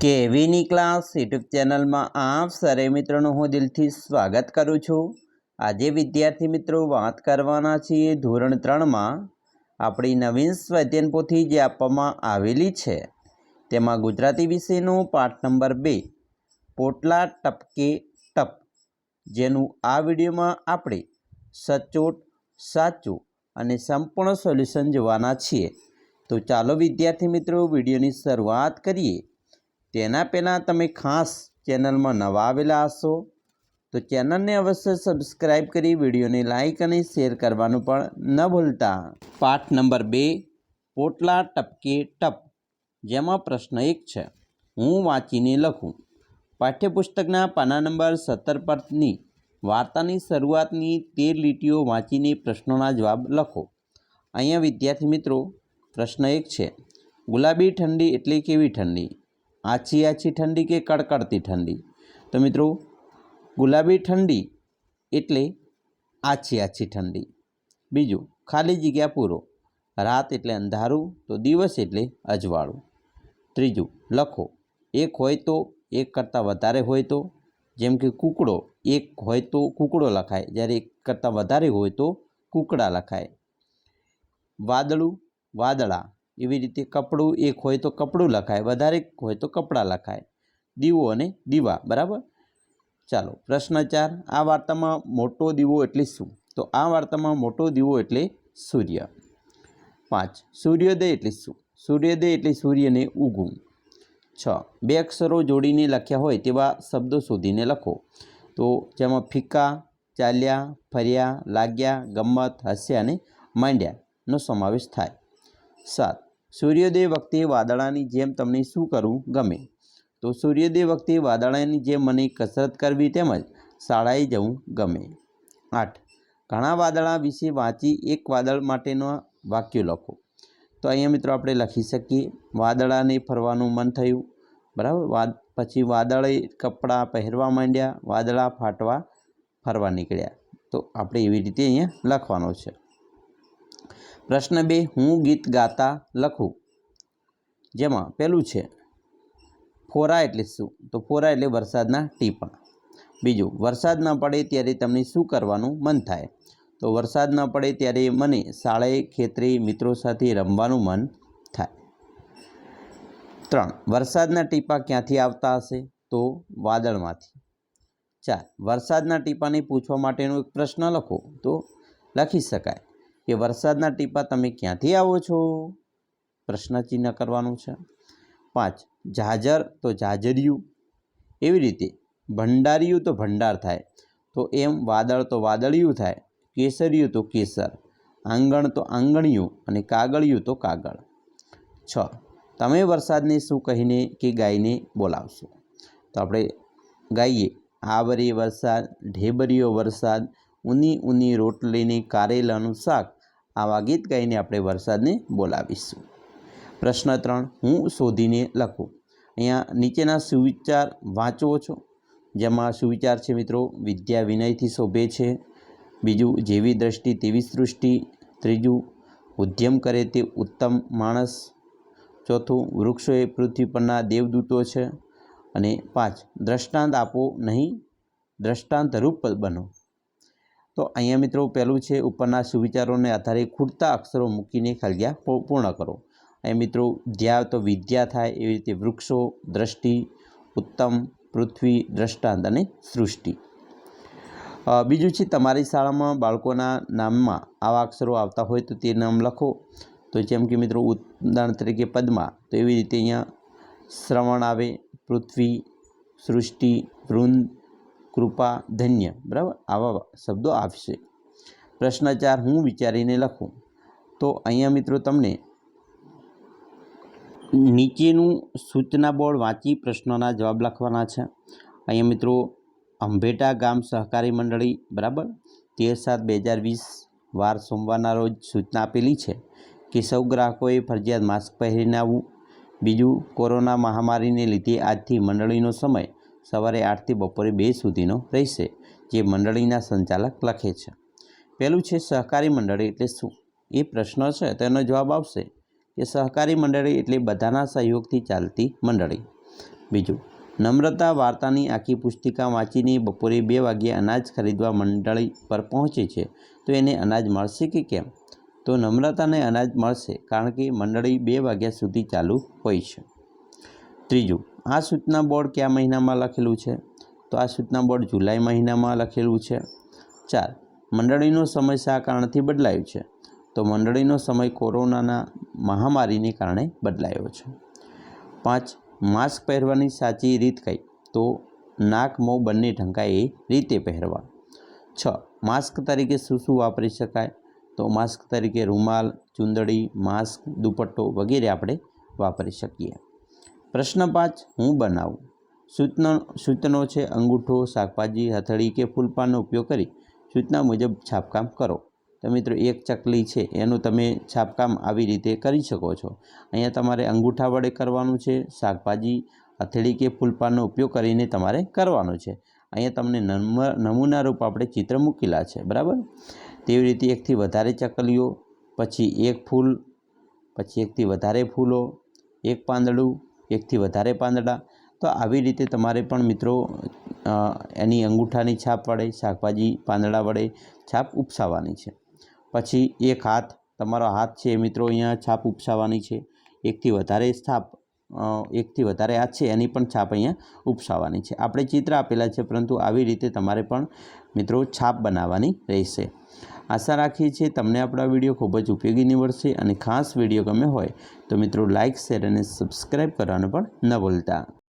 કેવીની class YouTube ચેનલમાં આપ સરે મિત્રોનું હું દિલથી સ્વાગત કરું છું। આજે વિદ્યાર્થી મિત્રો વાત કરવાના છીએ ધોરણ 3માં આપણી નવીન સ્વાધ્યાયન પોથી જે આપવામાં આવેલી છે તેમાં ગુજરાતી વિષયનો પાઠ નંબર 2 પોટલા ટપકે ટપ, જેનું આ વિડીયોમાં આપણે સચોટ, સાચું અને સંપૂર્ણ સોલ્યુશન જોવાના છીએ। તો ચાલો વિદ્યાર્થી મિત્રો વિડીયોની શરૂઆત કરીએ। તેના પહેલાં તમે ખાસ ચેનલમાં નવા આવેલા હશો તો ચેનલને અવશ્ય સબસ્ક્રાઈબ કરી વિડીયોને લાઈક અને શેર કરવાનું પણ ન ભૂલતા। પાઠ નંબર 2 પોટલા ટપકે ટપ, જેમાં પ્રશ્ન 1 છે, હું વાંચીને લખું। પાઠ્યપુસ્તકના પાના નંબર 17 પરની વાર્તાની શરૂઆતની 13 લીટીઓ વાંચીને પ્રશ્નોના જવાબ લખો। અહીંયા વિદ્યાર્થી મિત્રો પ્રશ્ન 1 છે, ગુલાબી ઠંડી એટલે કેવી ઠંડી? આછી આછી ઠંડી કે કડકડતી ઠંડી? તો મિત્રો ગુલાબી ઠંડી એટલે આછી આછી ઠંડી। બીજું, ખાલી જગ્યા પૂરો, રાત એટલે અંધારું તો દિવસ એટલે અજવાળું। ત્રીજું, લખો, એક હોય તો, એક કરતાં વધારે હોય તો? જેમ કે કૂકડો, એક હોય તો કૂકડો લખાય, જ્યારે એક કરતાં વધારે હોય તો કૂકડા લખાય। વાદળું, વાદળા, એવી રીતે કપડું, એક હોય તો કપડું લખાય, વધારે હોય તો કપડાં લખાય। દીવો અને દીવા, બરાબર। ચાલો પ્રશ્ન 4, આ વાર્તામાં મોટો દીવો એટલે શું? તો આ વાર્તામાં મોટો દીવો એટલે સૂર્ય। 5, સૂર્યોદય એટલે શું? સૂર્યોદય એટલે સૂર્યને ઉગવું। 6, બે અક્ષરો જોડીને લખ્યા હોય તેવા શબ્દો શોધીને લખો। તો જેમાં ફીકા, ચાલ્યા, ફર્યા, લાગ્યા, ગમ્મત, હસ્યા અને માંડ્યાનો સમાવેશ થાય। 7, સૂર્યોદય વખતે વાદળાની જેમ તમને શું કરવું ગમે? તો સૂર્યોદય વખતે વાદળાની જેમ મને કસરત કરવી તેમજ શાળાએ જવું ગમે। 8, ઘણા વાદળા વિશે વાંચી એક વાદળ માટેના વાક્યો લખો। તો અહીંયા મિત્રો આપણે લખી શકીએ, વાદળાને ફરવાનું મન થયું, બરાબર। પછી વાદળે કપડાં પહેરવા માંડ્યા, વાદળા ફાટવા ફરવા નીકળ્યા। તો આપણે એવી રીતે અહીંયા લખવાનો છે। પ્રશ્ન 2, હું ગીત ગાતા લખું। જેમાં પહેલું છે, ફોરા એટલે શું? તો ફોરા એટલે વરસાદના ટીપાં। બીજું, વરસાદ ન પડે ત્યારે તમને શું કરવાનું મન થાય? તો વરસાદ ન પડે ત્યારે મને શાળાએ, ખેતરે મિત્રો સાથે રમવાનું મન થાય। 3, વરસાદના ટીપાં ક્યાંથી આવતા હશે? તો વાદળમાંથી। 4, વરસાદના ટીપાંને પૂછવા માટેનો એક પ્રશ્ન લખો। તો લખી શકાય કે વરસાદના ટીપાં તમે ક્યાંથી આવો છો? પ્રશ્ન ચિહ્ન કરવાનું છે। 5, ઝાઝર તો ઝાઝરિયું, એવી રીતે ભંડારિયું તો ભંડાર થાય, તો એમ વાદળ તો વાદળિયું થાય, કેસરિયું તો કેસર, આંગણ તો આંગણિયું અને કાગળિયું તો કાગળ। 6, તમે વરસાદને શું કહીને કે ગાઈને બોલાવશો? તો આપણે ગાઈએ, આવરે વરસાદ, ઢેબરિયો વરસાદ, ઊની ઊની રોટલીને કારેલાનું શાક, આવા ગીત ગાઈને આપણે વરસાદને બોલાવીશું। પ્રશ્ન 3, હું શોધીને લખું। અહીંયા નીચેના સુવિચાર વાંચો છો, જેમાં સુવિચાર છે મિત્રો, વિદ્યા વિનયથી શોભે છે। બીજું, જેવી દ્રષ્ટિ તેવી સૃષ્ટિ। ત્રીજું, ઉદ્યમ કરે તે ઉત્તમ માણસ। ચોથું, વૃક્ષો એ પૃથ્વી પરના દેવદૂતો છે। અને 5, દ્રષ્ટાંત આપો નહીં, દ્રષ્ટાંતરૂપ બનો। તો અહીંયા મિત્રો પહેલું છે, ઉપરના સુવિચારોને આધારે ખૂટતા અક્ષરો મૂકીને ખાલીયા પૂર્ણ કરો। અહીં મિત્રો ધ્યા તો વિદ્યા થાય, એવી રીતે વૃક્ષો, દ્રષ્ટિ, ઉત્તમ, પૃથ્વી, દ્રષ્ટાંત અને સૃષ્ટિ। બીજું છે, તમારી શાળામાં બાળકોના નામમાં આવા અક્ષરો આવતા હોય તો તે નામ લખો। તો જેમ કે મિત્રો ઉદાહરણ તરીકે પદ્મા, તો એવી રીતે અહીંયા શ્રવણ આવે, પૃથ્વી, સૃષ્ટિ, વૃંદ, કૃપા, ધન્ય, બરાબર, આવા શબ્દો આવશે। પ્રશ્ન 4, હું વિચારીને લખું। તો અહીંયા મિત્રો તમને નીચેનું સૂચના બોર્ડ વાંચી પ્રશ્નોના જવાબ લખવાના છે। અહીંયા મિત્રો અંભેટા ગામ સહકારી મંડળી, બરાબર, 13/7/2020 વાર સોમવારના રોજ સૂચના આપેલી છે કે સૌ ગ્રાહકોએ ફરજિયાત માસ્ક પહેરીને આવવું। બીજું, કોરોના મહામારીને લીધે આજથી મંડળીનો સમય સવારે 8 થી બપોરે 2 સુધીનો રહેશે, જે મંડળીના સંચાલક લખે છે। પહેલું છે, સહકારી મંડળી એટલે શું? એ પ્રશ્ન છે, તેનો જવાબ આવશે કે સહકારી મંડળી એટલે બધાના સહયોગથી ચાલતી મંડળી। બીજું, નમ્રતા વાર્તાની આખી પુસ્તિકા વાંચીને બપોરે 2 વાગ્યે અનાજ ખરીદવા મંડળી પર પહોંચે છે તો એને અનાજ મળશે કે કેમ? તો નમ્રતાને અનાજ મળશે, કારણ કે મંડળી 2 વાગ્યા સુધી ચાલુ હોય છે. ત્રીજું, આ સૂચના બોર્ડ કયા મહિનામાં લખેલું છે? તો આ સૂચના બોર્ડ જુલાઈ મહિનામાં લખેલું છે. 4, મંડળીનો સમય શા કારણથી બદલાયો છે? તો મંડળીનો સમય કોરોનાના મહામારીને કારણે બદલાયો છે. 5, માસ્ક પહેરવાની સાચી રીત કઈ? તો નાક મોં બંને ઢંકાય એ રીતે પહેરવા. 6, માસ્ક તરીકે શું શું વાપરી શકાય? તો માસ્ક તરીકે રૂમાલ, ચૂંદડી, માસ્ક, દુપટ્ટો વગેરે આપણે વાપરી શકીએ. પ્રશ્ન 5, હું બનાવું. સૂચનો છે અંગૂઠો, શાકભાજી, હથેળી કે ફૂલપાનનો ઉપયોગ કરી સૂચના મુજબ છાપકામ કરો. તો મિત્રો, એક ચકલી છે એનું તમે છાપકામ આવી રીતે કરી શકો છો. અહીંયા તમારે અંગૂઠા વડે કરવાનું છે, શાકભાજી, હથેળી કે ફૂલપાનનો ઉપયોગ કરીને તમારે કરવાનું છે. અહીંયા તમને નમૂના રૂપ આપણે ચિત્ર મૂકેલા છે, બરાબર. તેવી રીતે એકથી વધારે ચકલીઓ, પછી એક ફૂલ, પછી એકથી વધારે ફૂલો, એક પાંદડું, એકથી વધારે પાંદડા. તો આવી રીતે તમારે પણ મિત્રો એની અંગૂઠાની છાપ વડે, શાકભાજી પાંદડા વડે છાપ ઉપસાવવાની છે. પછી એક હાથ, તમારો હાથ છે મિત્રો, અહીંયા છાપ ઉપસાવવાની છે. એકથી વધારે હાથ છે એની પણ છાપ અહીંયા ઉપસાવવાની છે. આપણે ચિત્ર આપેલા છે, પરંતુ આવી રીતે તમારે પણ મિત્રો છાપ બનાવવાની રહેશે. આશા રાખીએ છીએ તમને આપણા વિડીયો ખૂબ જ ઉપયોગી નીવડશે, અને ખાસ વિડીયો ગમે હોય તો મિત્રો લાઇક, શેર અને સબસ્ક્રાઈબ કરવાનું પણ ન ભૂલતા.